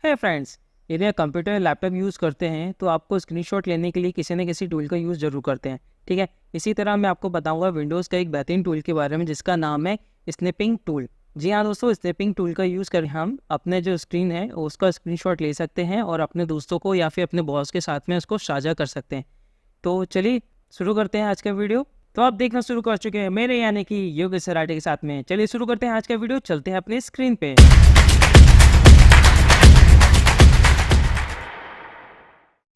है फ्रेंड्स, यदि आप कंप्यूटर या लैपटॉप यूज़ करते हैं तो आपको स्क्रीनशॉट लेने के लिए किसी न किसी टूल का यूज़ ज़रूर करते हैं। ठीक है, इसी तरह मैं आपको बताऊंगा विंडोज़ का एक बेहतरीन टूल के बारे में जिसका नाम है स्नैपिंग टूल। जी हाँ दोस्तों, स्नैपिंग टूल का यूज़ कर हम अपने जो स्क्रीन है उसका स्क्रीनशॉट ले सकते हैं और अपने दोस्तों को या फिर अपने बॉस के साथ में उसको साझा कर सकते हैं। तो चलिए शुरू करते हैं आज का वीडियो। तो आप देखना शुरू कर चुके हैं मेरे यानी कि योगेश सराठे के साथ में। चलिए शुरू करते हैं आज का वीडियो, चलते हैं अपनी स्क्रीन पे।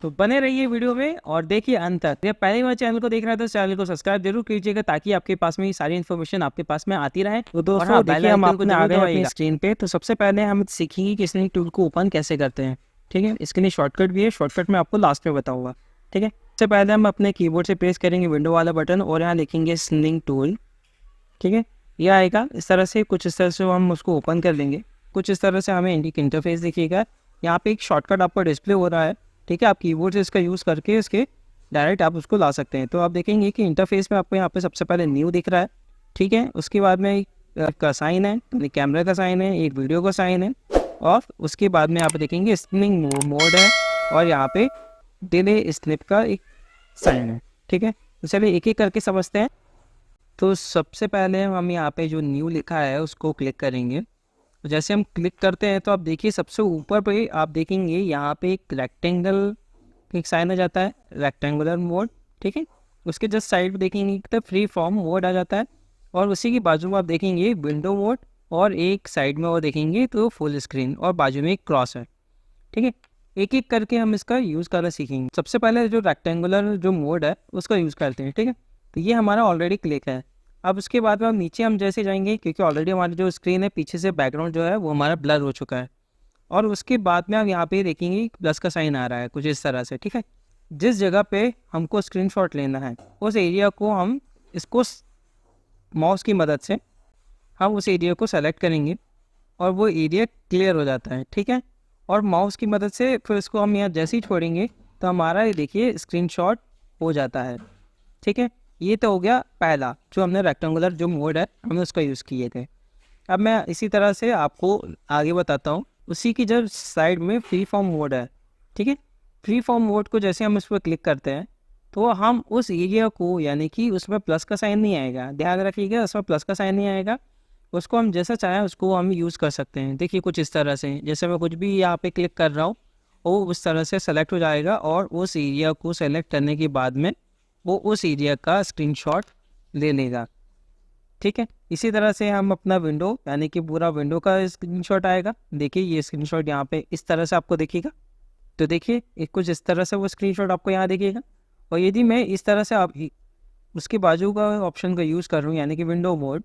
तो बने रहिए वीडियो में और देखिए अंत तक। जब पहले बार चैनल को देख रहे हैं तो चैनल को सब्सक्राइब जरूर कीजिएगा ताकि आपके पास में ये सारी इन्फॉर्मेशन आपके पास में आती रहे। तो दोस्तों हाँ, देखिए हम अपने आ गए अपनी दबाइएगा। स्क्रीन पे। तो सबसे पहले हम सीखेंगे कि स्नैपिंग टूल को ओपन कैसे करते हैं। ठीक है, इसके लिए शॉर्टकट भी है, शॉर्टकट मैं आपको लास्ट में बताऊंगा। ठीक है, सबसे पहले हम अपने कीबोर्ड से प्रेस करेंगे विंडो वाला बटन और यहाँ लिखेंगे स्नैपिंग टूल। ठीक है, ये आएगा इस तरह से, कुछ इस तरह से हम उसको ओपन कर लेंगे। कुछ इस तरह से हमें एक इंटरफेस दिखेगा। यहाँ पे एक शॉर्टकट आपको डिस्प्ले हो रहा है। ठीक है, आप कीबोर्ड से इसका यूज़ करके इसके डायरेक्ट आप उसको ला सकते हैं। तो आप देखेंगे कि इंटरफेस में आपको यहाँ पे सबसे पहले न्यू दिख रहा है। ठीक है, उसके बाद में एक का साइन है, एक कैमरा का साइन है, एक वीडियो का साइन है और उसके बाद में आप देखेंगे स्निपिंग मोड है और यहाँ पे डिले स्निप का एक साइन है। ठीक है, तो चलिए एक एक करके समझते हैं। तो सबसे पहले हम यहाँ पे जो न्यू लिखा है उसको क्लिक करेंगे। तो जैसे हम क्लिक करते हैं तो आप देखिए सबसे ऊपर पे आप देखेंगे यहाँ पे एक रेक्टेंगल एक साइन आ जाता है, रेक्टेंगुलर मोड। ठीक है, उसके जस्ट साइड पे देखेंगे तो फ्री फॉर्म मोड आ जाता है और उसी की बाजू में आप देखेंगे विंडो मोड और एक साइड में वो देखेंगे तो फुल स्क्रीन और बाजू में एक क्रॉस है। ठीक है, एक एक करके हम इसका यूज़ करना सीखेंगे। सबसे पहले जो रेक्टेंगुलर जो मोड है उसका यूज़ करते हैं। ठीक है, तो ये हमारा ऑलरेडी क्लिक है। अब उसके बाद में हम नीचे हम जैसे जाएंगे क्योंकि ऑलरेडी हमारी जो स्क्रीन है पीछे से बैकग्राउंड जो है वो हमारा ब्लर हो चुका है और उसके बाद में आप यहाँ पे देखेंगे प्लस का साइन आ रहा है कुछ इस तरह से। ठीक है, जिस जगह पे हमको स्क्रीनशॉट लेना है उस एरिया को हम इसको माउस की मदद से हम उस एरिया को सेलेक्ट करेंगे और वो एरिया क्लियर हो जाता है। ठीक है, और माउस की मदद से फिर इसको हम यहाँ जैसे ही छोड़ेंगे तो हमारा ये देखिए स्क्रीनशॉट हो जाता है। ठीक है, ये तो हो गया पहला जो हमने रेक्टेंगुलर जो मोड है हमने उसका यूज़ किए थे। अब मैं इसी तरह से आपको आगे बताता हूँ। उसी की जब साइड में फ्री फॉर्म मोड है। ठीक है, फ्री फॉर्म मोड को जैसे हम उस पर क्लिक करते हैं तो हम उस एरिया को यानी कि उसमें प्लस का साइन नहीं आएगा, ध्यान रखिएगा उसमें प्लस का साइन नहीं आएगा। उसको हम जैसा चाहें उसको हम यूज़ कर सकते हैं। देखिए कुछ इस तरह से, जैसे मैं कुछ भी यहाँ पे क्लिक कर रहा हूँ वो उस तरह से सेलेक्ट हो जाएगा और उस एरिया को सेलेक्ट करने के बाद में वो उस एरिया का स्क्रीनशॉट ले लेगा। ठीक है, इसी तरह से हम अपना विंडो यानी कि पूरा विंडो का स्क्रीनशॉट आएगा। देखिए ये स्क्रीनशॉट यहाँ पे इस तरह से आपको दिखेगा। तो देखिए एक कुछ इस तरह से वो स्क्रीनशॉट आपको यहाँ दिखेगा। और यदि मैं इस तरह से आप उसके बाजू का ऑप्शन का यूज़ कर रहा हूँ यानी कि विंडो मोड,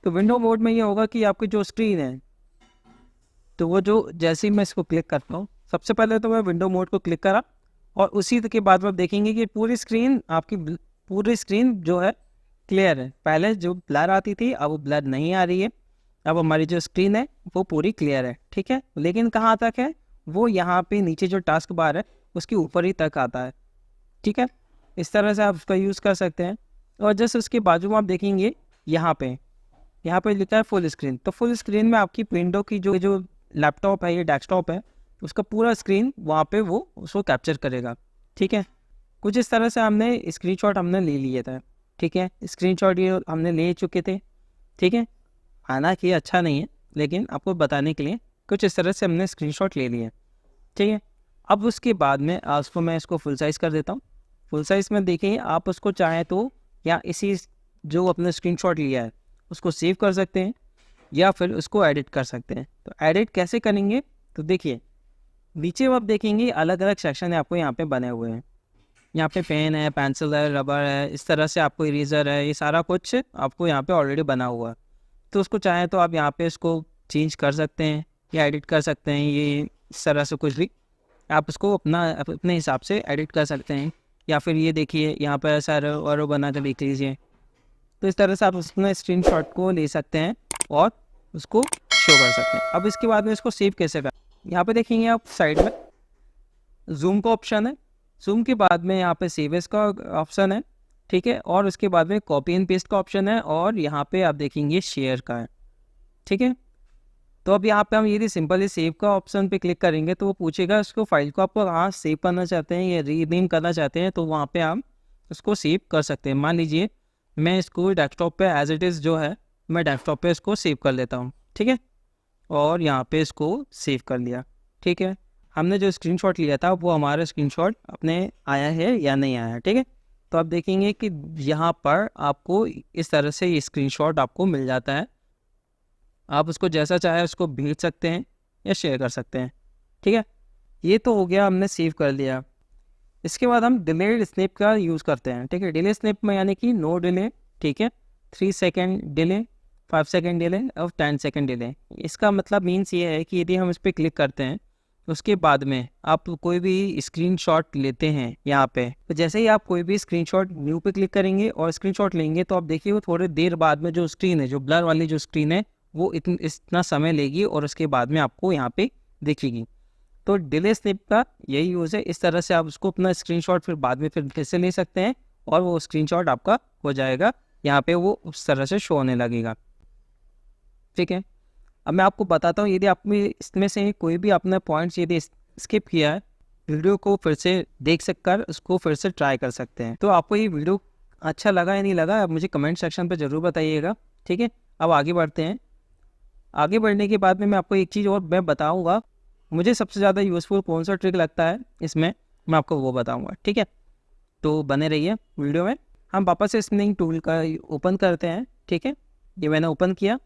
तो विंडो मोड में ये होगा कि आपकी जो स्क्रीन है तो वो जो जैसे ही मैं इसको क्लिक करता हूँ, सबसे पहले तो मैं विंडो मोड को क्लिक करा और उसी के बाद में आप देखेंगे कि पूरी स्क्रीन आपकी पूरी स्क्रीन जो है क्लियर है। पहले जो ब्लर आती थी अब वो ब्लर नहीं आ रही है। अब हमारी जो स्क्रीन है वो पूरी क्लियर है। ठीक है, लेकिन कहाँ तक है वो यहाँ पे नीचे जो टास्क बार है उसके ऊपर ही तक आता है। ठीक है, इस तरह से आप उसका यूज़ कर सकते हैं। और जस्ट उसके बाजू में आप देखेंगे यहाँ पे लिखा है फुल स्क्रीन। तो फुल स्क्रीन में आपकी विंडो की जो जो लैपटॉप है, ये डेस्कटॉप है, उसका पूरा स्क्रीन वहाँ पे वो उसको कैप्चर करेगा। ठीक है, कुछ इस तरह से हमने स्क्रीनशॉट हमने ले लिए थे। ठीक है, स्क्रीनशॉट ये हमने ले चुके थे। ठीक है, हालांकि अच्छा नहीं है लेकिन आपको बताने के लिए कुछ इस तरह से हमने स्क्रीनशॉट ले लिए। ठीक है, अब उसके बाद में उसको मैं इसको फुल साइज़ कर देता हूँ। फुल साइज़ में देखिए आप उसको चाहें तो या इसी जो अपने स्क्रीनशॉट लिया है उसको सेव कर सकते हैं या फिर उसको एडिट कर सकते हैं। तो एडिट कैसे करेंगे, तो देखिए नीचे आप देखेंगे अलग अलग सेक्शन है आपको यहाँ पे बने हुए हैं। यहाँ पे पेन है, पेंसिल है, रबर है, इस तरह से आपको इरेजर है, ये सारा कुछ आपको यहाँ पे ऑलरेडी बना हुआ है। तो उसको चाहें तो आप यहाँ पे इसको चेंज कर सकते हैं या एडिट कर सकते हैं। ये इस तरह से कुछ भी आप उसको अपने हिसाब से एडिट कर सकते हैं। या फिर ये देखिए यहाँ पर सारा और बना कर देख लीजिए। तो इस तरह से आप अपना स्क्रीनशॉट को ले सकते हैं और उसको शो कर सकते हैं। अब इसके बाद में इसको सेव कैसे करें, यहाँ पे देखेंगे आप साइड में जूम का ऑप्शन है। जूम के बाद में यहाँ पे सेव एज का ऑप्शन है। ठीक है, और उसके बाद में कॉपी एंड पेस्ट का ऑप्शन है और यहाँ पे आप देखेंगे शेयर का है। ठीक है, तो अब यहाँ पे हम यदि सिंपली सेव का ऑप्शन पे क्लिक करेंगे तो वो पूछेगा उसको फाइल को आपको कहाँ सेव करना चाहते हैं या रीनेम करना चाहते हैं, तो वहाँ पे हम उसको सेव कर सकते हैं। मान लीजिए मैं इसको डेस्कटॉप पे एज इट इज़ जो है मैं डेस्कटॉप पे इसको सेव कर लेता हूँ, ठीक है, और यहाँ पे इसको सेव कर लिया, ठीक है। हमने जो स्क्रीनशॉट लिया था वो हमारा स्क्रीनशॉट अपने आया है या नहीं आया है, ठीक है। तो आप देखेंगे कि यहाँ पर आपको इस तरह से ये स्क्रीनशॉट आपको मिल जाता है। आप उसको जैसा चाहे उसको भेज सकते हैं या शेयर कर सकते हैं, ठीक है। ये तो हो गया, हमने सेव कर लिया। इसके बाद हम डिलेड स्नैप का यूज़ करते हैं, ठीक है। डिले स्नैप में यानी कि नो डिले, ठीक है, 3 सेकेंड डिले, 5 सेकेंड डिले और 10 सेकेंड डिले। इसका मतलब मीन्स ये है कि यदि हम इस पर क्लिक करते हैं उसके बाद में आप कोई भी स्क्रीनशॉट लेते हैं यहाँ पे, तो जैसे ही आप कोई भी स्क्रीनशॉट न्यू पे क्लिक करेंगे और स्क्रीनशॉट लेंगे तो आप देखिए वो थोड़ी देर बाद में जो स्क्रीन है, जो ब्लर वाली जो स्क्रीन है, वो इतना समय लेगी और उसके बाद में आपको यहाँ पे दिखेगी। तो डिले स्नैप का यही यूज़ है। इस तरह से आप उसको अपना स्क्रीनशॉट फिर बाद में फिर से ले सकते हैं और वो स्क्रीनशॉट आपका हो जाएगा, यहाँ पे वो उस तरह से शो होने लगेगा, ठीक है। अब मैं आपको बताता हूँ, यदि आपने इसमें से कोई भी अपना पॉइंट्स यदि स्किप किया है, वीडियो को फिर से देख सककर उसको फिर से ट्राई कर सकते हैं। तो आपको ये वीडियो अच्छा लगा या नहीं लगा, आप मुझे कमेंट सेक्शन पर ज़रूर बताइएगा, ठीक है। अब आगे बढ़ते हैं। आगे बढ़ने के बाद में मैं आपको एक चीज़ और मैं बताऊंगा, मुझे सबसे ज़्यादा यूज़फुल कौन सा ट्रिक लगता है इसमें, मैं आपको वो बताऊंगा, ठीक है। तो बने रहिए वीडियो में। हम वापस से स्निंग टूल का ओपन करते हैं, ठीक है। ये मैंने ओपन किया।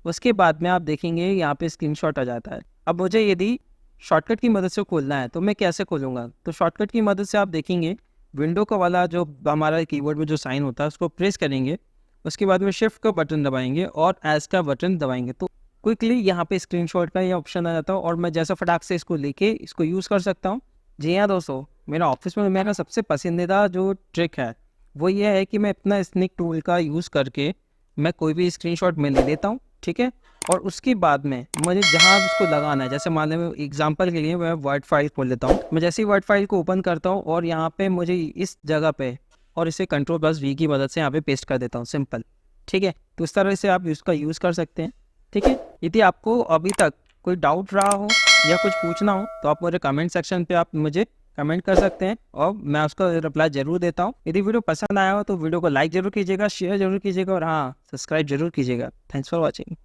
उसके बाद में आप देखेंगे यहाँ पे स्क्रीनशॉट आ जाता है। अब मुझे यदि शॉर्टकट की मदद से खोलना है तो मैं कैसे खोलूँगा, तो शॉर्टकट की मदद से आप देखेंगे विंडो का वाला जो हमारा कीबोर्ड में जो साइन होता है उसको प्रेस करेंगे, उसके बाद में शिफ्ट का बटन दबाएंगे और एज का बटन दबाएंगे तो क्विकली यहाँ पे स्क्रीनशॉट का ये ऑप्शन आ जाता है और मैं जैसा फटाक से इसको लेके इसको यूज़ कर सकता हूँ। जी हाँ दोस्तों, मेरा ऑफिस में मेरा सबसे पसंदीदा जो ट्रिक है वो ये है कि मैं अपना स्निक टूल का यूज़ करके मैं कोई भी स्क्रीनशॉट में ले लेता हूँ, ठीक है। और उसके बाद में मुझे जहाँ उसको लगाना है, जैसे मान लो एग्जांपल के लिए मैं वर्ड फाइल खोल लेता हूँ। मैं जैसे ही वर्ड फाइल को ओपन करता हूँ और यहाँ पे मुझे इस जगह पे और इसे Ctrl+V की मदद से यहाँ पे पेस्ट कर देता हूँ, सिंपल, ठीक है। तो इस तरह से आप इसका यूज़ कर सकते हैं, ठीक है। यदि आपको अभी तक कोई डाउट रहा हो या कुछ पूछना हो तो आप मुझे कमेंट सेक्शन पे आप मुझे कमेंट कर सकते हैं और मैं उसका रिप्लाई जरूर देता हूँ। यदि वीडियो पसंद आया हो तो वीडियो को लाइक जरूर कीजिएगा, शेयर जरूर कीजिएगा और हाँ, सब्सक्राइब जरूर कीजिएगा। Thanks for watching.